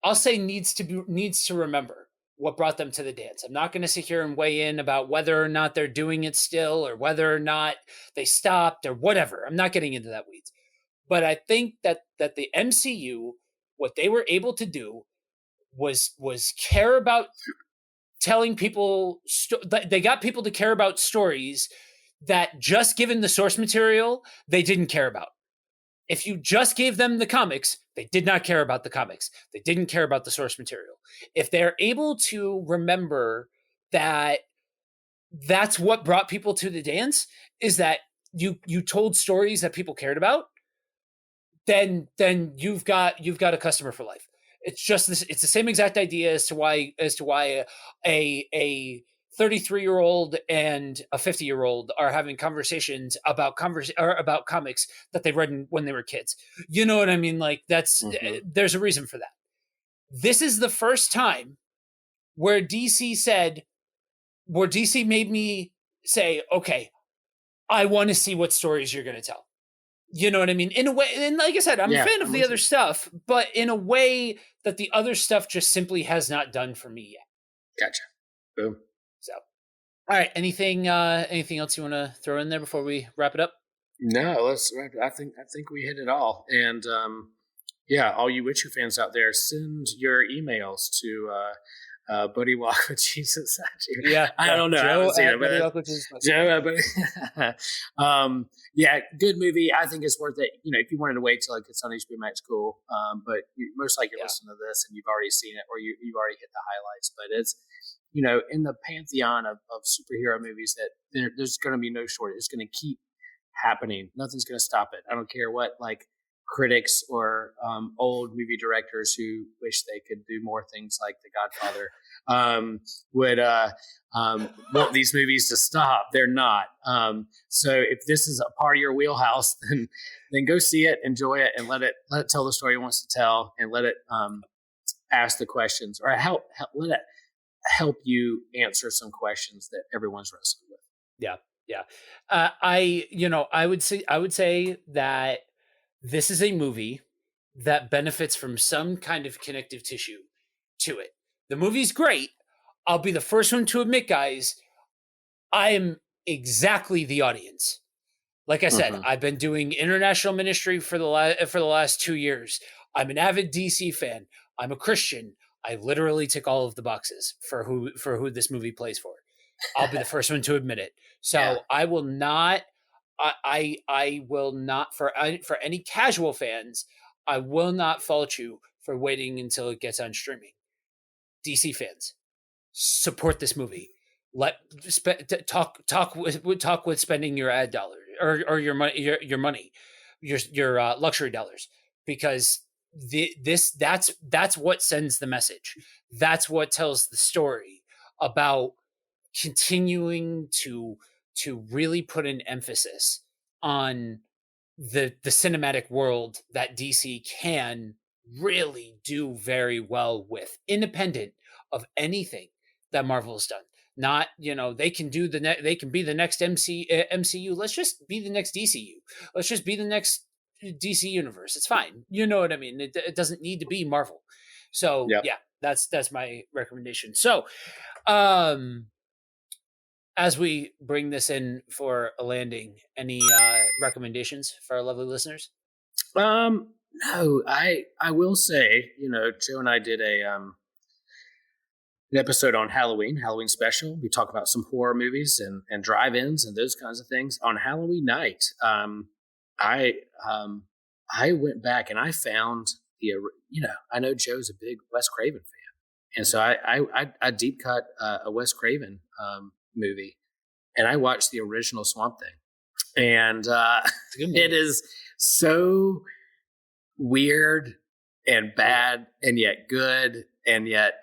I'll say, needs to remember what brought them to the dance. I'm not going to sit here and weigh in about whether or not they're doing it still or whether or not they stopped or whatever. I'm not getting into that weeds. But I think that the MCU, what they were able to do was care about telling people. They got people to care about stories that, just given the source material, they didn't care about. If you just gave them the comics, they did not care about the comics. They didn't care about the source material. If they're able to remember that that's what brought people to the dance, is that you told stories that people cared about, then you've got a customer for life. It's just this. It's the same exact idea as to why a 33-year-old and a 50-year-old are having conversations about comics that they read when they were kids. You know what I mean? Like there's a reason for that. This is the first time where DC made me say, okay, I want to see what stories you're going to tell. You know what I mean? In a way, and like I said, I'm a fan of the other stuff, but in a way that the other stuff just simply has not done for me yet. Gotcha. Boom. So, all right. Anything else you want to throw in there before we wrap it up? No, let's wrap it. I think we hit it all. And all you Witcher fans out there, send your emails to Buddy Walk with Jesus. Yeah, I don't know. Joe, I haven't seen it, but Joe, good movie. I think it's worth it. If you wanted to wait till it gets on HBO Max, cool. But most likely you're listening to this and you've already seen it, or you've already hit the highlights. But it's in the pantheon of superhero movies that there's going to be no shortage. It's going to keep happening. Nothing's going to stop it. I don't care what critics or old movie directors who wish they could do more things like The Godfather would want these movies to stop. They're not. So if this is a part of your wheelhouse, then go see it, enjoy it, and let it tell the story it wants to tell, and let it ask the questions, or let it help you answer some questions that everyone's wrestling with. Yeah. I would say that this is a movie that benefits from some kind of connective tissue to it. The movie's great. I'll be the first one to admit, guys, I am exactly the audience. Like I said, I've been doing international ministry for the last 2 years. I'm an avid DC fan. I'm a Christian. I literally tick all of the boxes for who this movie plays for. I'll be the first one to admit it. So I will not. I will not, for any casual fans, I will not fault you for waiting until it gets on streaming. DC fans, support this movie. Talk with spending your ad dollars or your money, your luxury dollars, because that's what sends the message. That's what tells the story about continuing to really put an emphasis on the cinematic world that DC can really do very well with, independent of anything that Marvel's done. Not, they can do they can be the next MCU. Let's just be the next DCU. Let's just be the next DC Universe. It's fine. You know what I mean? It doesn't need to be Marvel. So Yep. yeah, that's my recommendation. So, as we bring this in for a landing, any recommendations for our lovely listeners? No, I will say, Joe and I did an episode on Halloween special. We talk about some horror movies and drive-ins and those kinds of things. On Halloween night, I went back and I found I know Joe's a big Wes Craven fan, and so I deep cut a Wes Craven movie, and I watched the original Swamp Thing, and it is so weird and bad and yet good, and yet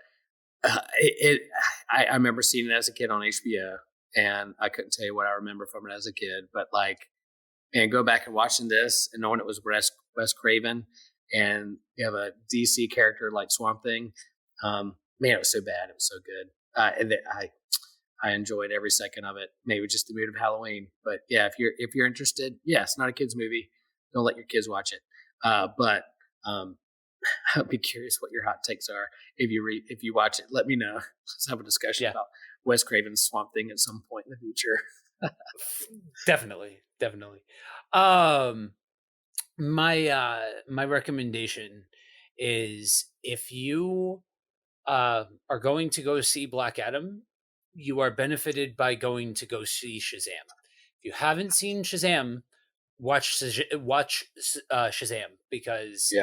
I remember seeing it as a kid on HBO, and I couldn't tell you what I remember from it as a kid, but and go back and watching this and knowing it was Wes Craven, and you have a DC character like Swamp Thing. Man, it was so bad. It was so good. And I enjoyed every second of it. Maybe just the mood of Halloween, but yeah, if you're interested, it's not a kids movie. Don't let your kids watch it. But I'll be curious what your hot takes are if you watch it. Let me know. Let's have a discussion about Wes Craven's Swamp Thing at some point in the future. Definitely. My recommendation is, if you are going to go see Black Adam, you are benefited by going to go see Shazam. If you haven't seen Shazam, watch Shazam, because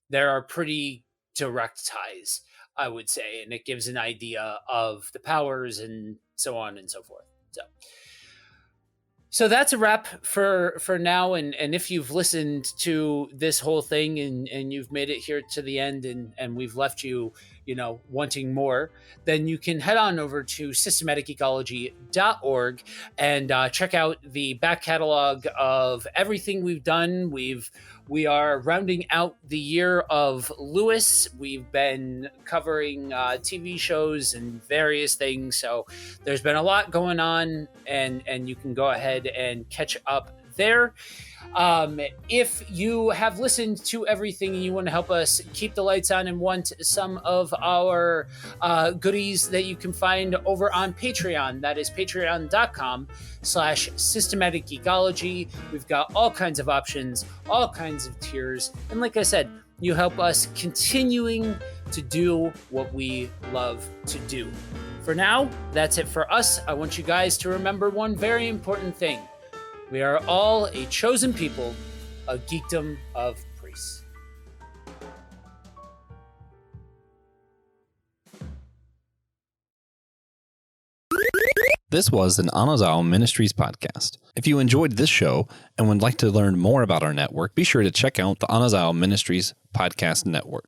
there are pretty direct ties, I would say, and it gives an idea of the powers and so on and so forth. So that's a wrap for now. And if you've listened to this whole thing and you've made it here to the end and we've left you, wanting more, then you can head on over to systematicecology.org and check out the back catalog of everything we've done. We are rounding out the year of Lewis. We've been covering TV shows and various things. So there's been a lot going on, and you can go ahead and catch up there. If you have listened to everything and you want to help us keep the lights on and want some of our goodies that you can find over on Patreon, that is patreon.com/systematic geekology. We've got all kinds of options, all kinds of tiers. And like I said, you help us continuing to do what we love to do. For now, that's it for us. I want you guys to remember one very important thing. We are all a chosen people, a geekdom of priests. This was an Anazao Ministries podcast. If you enjoyed this show and would like to learn more about our network, be sure to check out the Anazao Ministries Podcast Network.